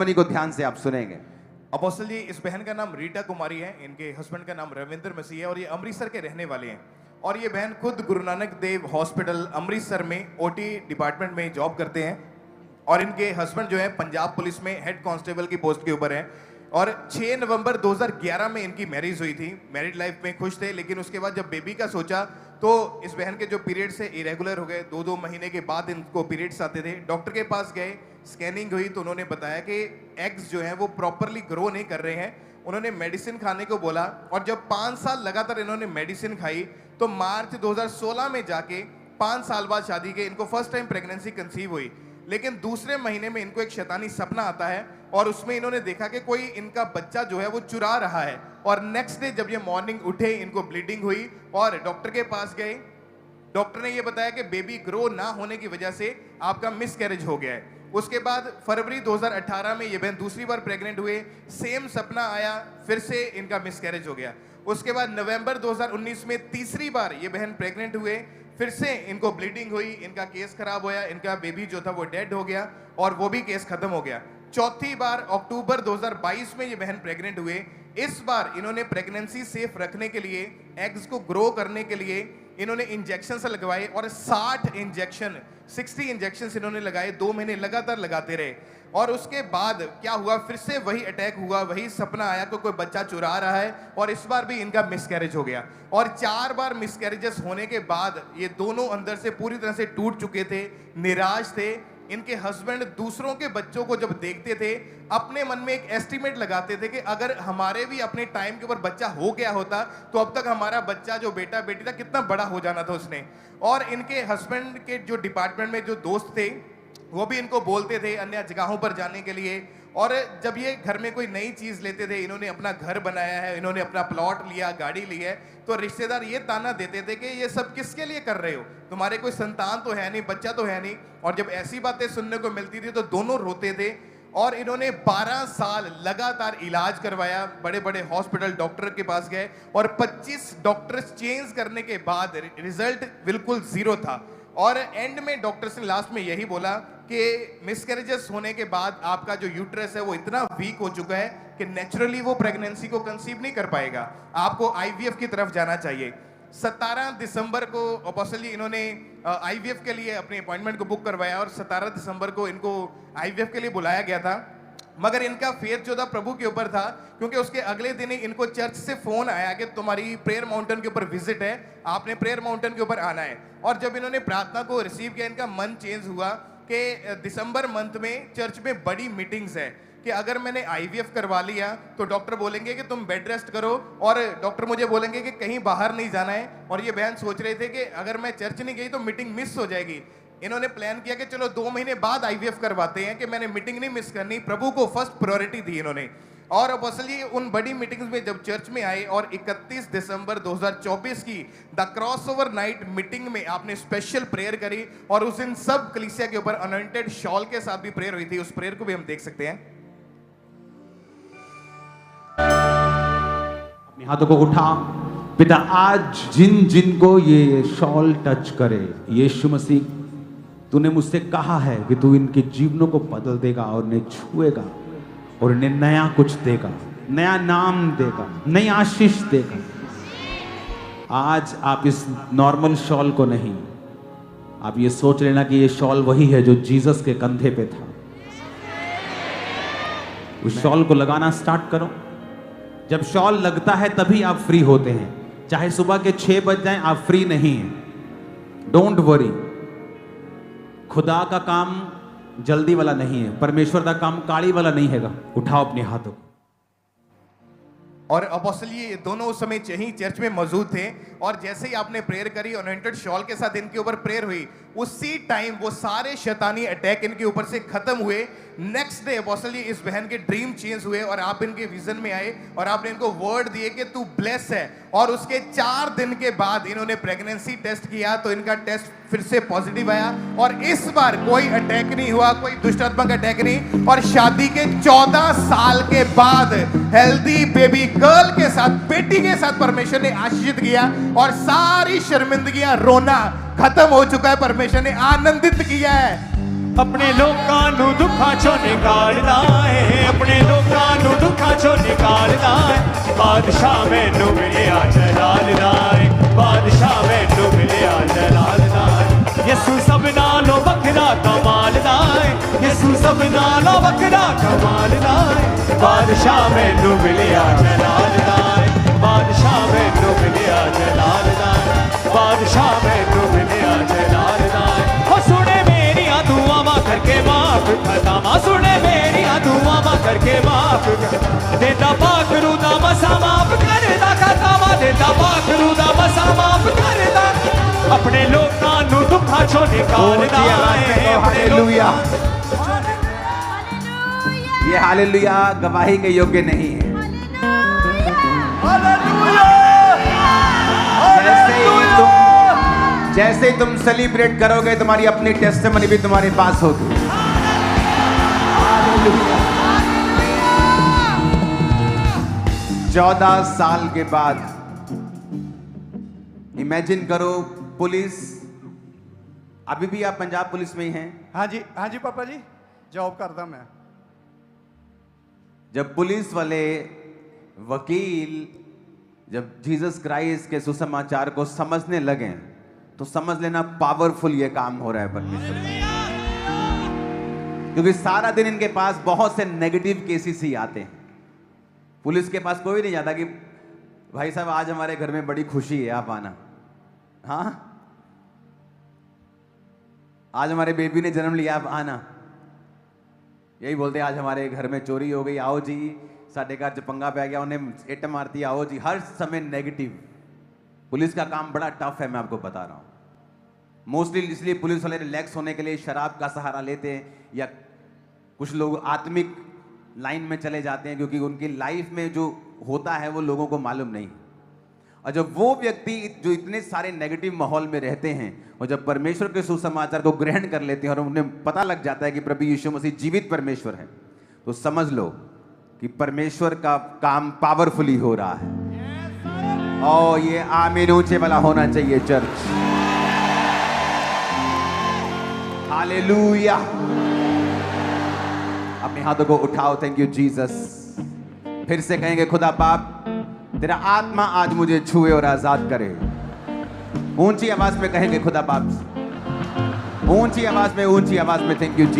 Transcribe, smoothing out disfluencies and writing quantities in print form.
Testimony को ध्यान से आप सुनेंगे। अपोस्टल जी, इस बहन का नाम रीटा कुमारी है, इनके हस्बैंड का नाम रविंद्र मसीह है और ये अमृतसर के रहने वाले हैं। और ये बहन खुद गुरु नानक देव हॉस्पिटल अमृतसर में ओटी डिपार्टमेंट में जॉब करते हैं और इनके हस्बैंड जो है पंजाब पुलिस में हेड कांस्टेबल की पोस्ट के ऊपर है। और 6 नवंबर 2011 में इनकी मैरिज हुई थी। मैरिड लाइफ में खुश थे, लेकिन उसके बाद जब बेबी का सोचा तो इस बहन के जो पीरियड्स से इरेगुलर हो गए। 2-2 महीने के बाद इनको पीरियड्स आते थे। डॉक्टर के पास गए, स्कैनिंग हुई तो उन्होंने बताया कि एग्स जो हैं वो प्रॉपरली ग्रो नहीं कर रहे हैं। उन्होंने मेडिसिन खाने को बोला और जब 5 साल लगातार इन्होंने मेडिसिन खाई तो मार्च 2016 में जाके 5 साल बाद शादी के इनको फर्स्ट टाइम प्रेगनेंसी कंसीव हुई। लेकिन दूसरे महीने में इनको एक शैतानी सपना आता है और उसमें इन्होंने देखा कि कोई इनका बच्चा जो है वो चुरा रहा है। और नेक्स्ट डे जब ये मॉर्निंग उठे, इनको ब्लीडिंग हुई और डॉक्टर के पास गए। डॉक्टर ने ये बताया कि बेबी ग्रो ना होने की वजह से आपका मिसकैरेज हो गया है। उसके बाद फरवरी 2018 में ये बहन दूसरी बार प्रेग्नेंट हुए, सेम सपना आया, फिर से इनका मिसकैरेज हो गया। उसके बाद नवंबर 2019 में तीसरी बार ये बहन प्रेग्नेंट हुए, फिर से इनको ब्लीडिंग हुई, इनका केस खराब होया, इनका बेबी जो था वो डेड हो गया और वो भी केस खत्म हो गया। चौथी बार अक्टूबर 2022 में ये बहन प्रेग्नेंट हुए। इस बार इन्होंने प्रेगनेंसी सेफ रखने के लिए, एग्स को ग्रो करने के लिए इन्होंने इंजेक्शन से लगवाए और 60 इंजेक्शन इन्होंने लगाए। 2 महीने लगातार लगाते रहे और उसके बाद क्या हुआ, फिर से वही अटैक हुआ, वही सपना आया कि कोई बच्चा चुरा रहा है और इस बार भी इनका मिसकैरेज हो गया। और 4 बार मिसकैरेजेस होने के बाद ये दोनों अंदर से पूरी तरह से टूट चुके थे, निराश थे। इनके हस्बैंड दूसरों के बच्चों को जब देखते थे अपने मन में एक एस्टिमेट लगाते थे कि अगर हमारे भी अपने टाइम के ऊपर बच्चा हो गया होता तो अब तक हमारा बच्चा जो बेटा बेटी था कितना बड़ा हो जाना था उसने। और इनके हस्बैंड के जो डिपार्टमेंट में जो दोस्त थे वो भी इनको बोलते थे अन्य जगहों पर जाने के लिए। और जब ये घर में कोई नई चीज लेते थे, इन्होंने अपना घर बनाया है, इन्होंने अपना प्लॉट लिया, गाड़ी ली है, तो रिश्तेदार ये ताना देते थे कि ये सब किसके लिए कर रहे हो, तुम्हारे कोई संतान तो है नहीं, बच्चा तो है नहीं। और जब ऐसी बातें सुनने को मिलती थी तो दोनों रोते थे। और इन्होंने 12 साल लगातार इलाज करवाया, बड़े बड़े हॉस्पिटल डॉक्टर के पास गए और 25 डॉक्टर्स चेंज करने के बाद रिजल्ट बिल्कुल 0 था। और एंड में डॉक्टर्स ने लास्ट में यही बोला कि मिसकैरेजेस होने के बाद आपका जो यूट्रस है वो इतना वीक हो चुका है कि नेचुरली वो प्रेगनेंसी को कंसीव नहीं कर पाएगा, आपको आईवीएफ की तरफ जाना चाहिए। 17 दिसंबर को अपोस्टल जी इन्होंने आईवीएफ के लिए अपनी अपॉइंटमेंट को बुक करवाया और 17 दिसंबर को इनको आईवीएफ के लिए बुलाया गया था। मगर इनका फेथ जो था प्रभु के ऊपर था, क्योंकि उसके अगले दिन ही इनको चर्च से फोन आया कि तुम्हारी प्रेयर माउंटेन के ऊपर विजिट है, आपने प्रेयर माउंटेन के ऊपर आना है। और जब इन्होंने प्रार्थना को रिसीव किया, इनका मन चेंज हुआ कि दिसंबर मंथ में चर्च में बड़ी मीटिंग्स है कि अगर मैंने आईवीएफ करवा लिया तो डॉक्टर बोलेंगे कि तुम बेड रेस्ट करो और डॉक्टर मुझे बोलेंगे कि कहीं बाहर नहीं जाना है। और ये बहन सोच रहे थे कि अगर मैं चर्च नहीं गई तो मीटिंग मिस हो जाएगी। इन्होंने प्लान किया कि चलो 2 महीने बाद आईवीएफ करवाते हैं कि मैंने मीटिंग नहीं मिस करनी, प्रभु को फर्स्ट प्रायोरिटी दी इन्होंने। और अपोस्टल जी उन बड़ी मीटिंग्स में जब चर्च में आए और 31 दिसंबर 2024 की द क्रॉसओवर नाइट मीटिंग में आपने स्पेशल प्रेयर करी और उस दिन सब कलीसिया के ऊपर अनॉइंटेड शॉल के साथ भी प्रेयर हुई थी। उस प्रेयर को भी हम देख सकते हैं। अपने हाथों को उठा। पिता, आज जिन जिन को ये शॉल टच करे, यीशु मसीह तूने मुझसे कहा है कि तू इनके जीवनों को बदल देगा और इन्हें छुएगा और इन्हें नया कुछ देगा, नया नाम देगा, नई आशीष देगा। आज आप इस नॉर्मल शॉल को नहीं, आप ये सोच लेना कि ये शॉल वही है जो जीसस के कंधे पे था। उस शॉल को लगाना स्टार्ट करो। जब शॉल लगता है तभी आप फ्री होते हैं, चाहे सुबह के 6 बज जाएं, आप फ्री नहीं हैं। डोंट वरी, खुदा का काम जल्दी वाला नहीं है, परमेश्वर का काम काली वाला नहीं हैगा। उठाओ अपने हाथों को। और अपोस्टल ये दोनों उस समय ही चर्च में मौजूद थे और जैसे ही आपने प्रेयर करी, अनॉइंटेड शॉल के साथ इनके ऊपर प्रेयर हुई, उसी टाइम वो सारे शैतानी अटैक इनके ऊपर से खत्म हुए। नेक्स्ट डे अपोस्टल जी इस बहन के ड्रीम चेंज हुए और आप इनके विजन में आए और आपने इनको वर्ड दिए कि तू ब्लेस है। और उसके 4 दिन के बाद इन्होंने प्रेगनेंसी टेस्ट किया तो इनका टेस्ट फिर से पॉजिटिव आया और इस बार कोई अटैक नहीं हुआ, कोई दुष्टात्मक अटैक नहीं। और शादी के 14 साल के बाद हेल्दी बेबी गर्ल के साथ, बेटी के साथ परमेश्वर ने आशीषित किया और सारी शर्मिंदगियां, रोना खत्म हो चुका है। परमेश्वर ने आनंदित किया है। अपने लोकां नू दुखां चों निकालदा है, अपने लोकां नू दुखां चों निकालदा है। बादशाह मैनू मिलिया जलाल दा है, बादशाह मैनू मिलिया जलाल दा है। यसू सब नालों वखरा कमाल दा है, यसू सब नालों वखरा कमाल दा है। बादशाह मैनू मिलिया जलाल दा है, बादशाह मैनू मिलिया जलाल दा है, बादशाह मैनू मिलिया जलाल दा है। ओ सुने मेरियां दुआवां करके माफ खतामा, सुने मेरियां दुआवां करके माफ देता पाखरू दा मसा माफ करदा खतामा, देता पाखरू दा मसा माफ करदा। अपने लोकां नू दुखां चों निकालदा है, अपने हालेलुया। ये हालेलुया गवाही के योग्य नहीं है। जैसे ही तुम सेलिब्रेट करोगे तुम्हारी अपनी टेस्टिमनी भी तुम्हारे पास होगी। 14 साल के बाद इमेजिन करो, पुलिस, अभी भी आप पंजाब पुलिस में ही हैं? हाँ जी पापा जी, जॉब करता मैं। जब पुलिस वाले वकील जब जीसस क्राइस्ट के सुसमाचार को समझने लगे तो समझ लेना पावरफुल ये काम हो रहा है परमेश्वर का। क्योंकि सारा दिन इनके पास बहुत से नेगेटिव केसेस ही आते हैं। पुलिस के पास कोई नहीं जाता कि भाई साहब आज हमारे घर में बड़ी खुशी है, आप आना। हाँ, आज हमारे बेबी ने जन्म लिया, आप आना। यही बोलते आज हमारे घर में चोरी हो गई, आओ जी। साढ़े घर च पंगा पै गया, उन्हें इट मारती, आओ जी। हर समय नेगेटिव। पुलिस का काम बड़ा टफ है, मैं आपको बता रहा हूं। मोस्टली इसलिए पुलिस वाले रिलैक्स होने के लिए शराब का सहारा लेते हैं, या कुछ लोग आत्मिक लाइन में चले जाते हैं, क्योंकि उनकी लाइफ में जो होता है वो लोगों को मालूम नहीं। और जब वो व्यक्ति जो इतने सारे नेगेटिव माहौल में रहते हैं और जब परमेश्वर के सुसमाचार को ग्रहण कर लेते हैं और उन्हें पता लग जाता है कि प्रभु यीशु मसीह जीवित परमेश्वर है, तो समझ लो कि परमेश्वर का काम पावरफुली हो रहा है। और ये आमीन ऊंचे वाला होना चाहिए चर्च। हालेलुया। अपने हाथों को उठाओ, थैंक यू जीसस। फिर से कहेंगे, खुदा बाप तेरा आत्मा आज मुझे छुए और आजाद करे। ऊंची आवाज में कहेंगे खुदा बाप, ऊंची आवाज में, ऊंची आवाज में, थैंक यू जी।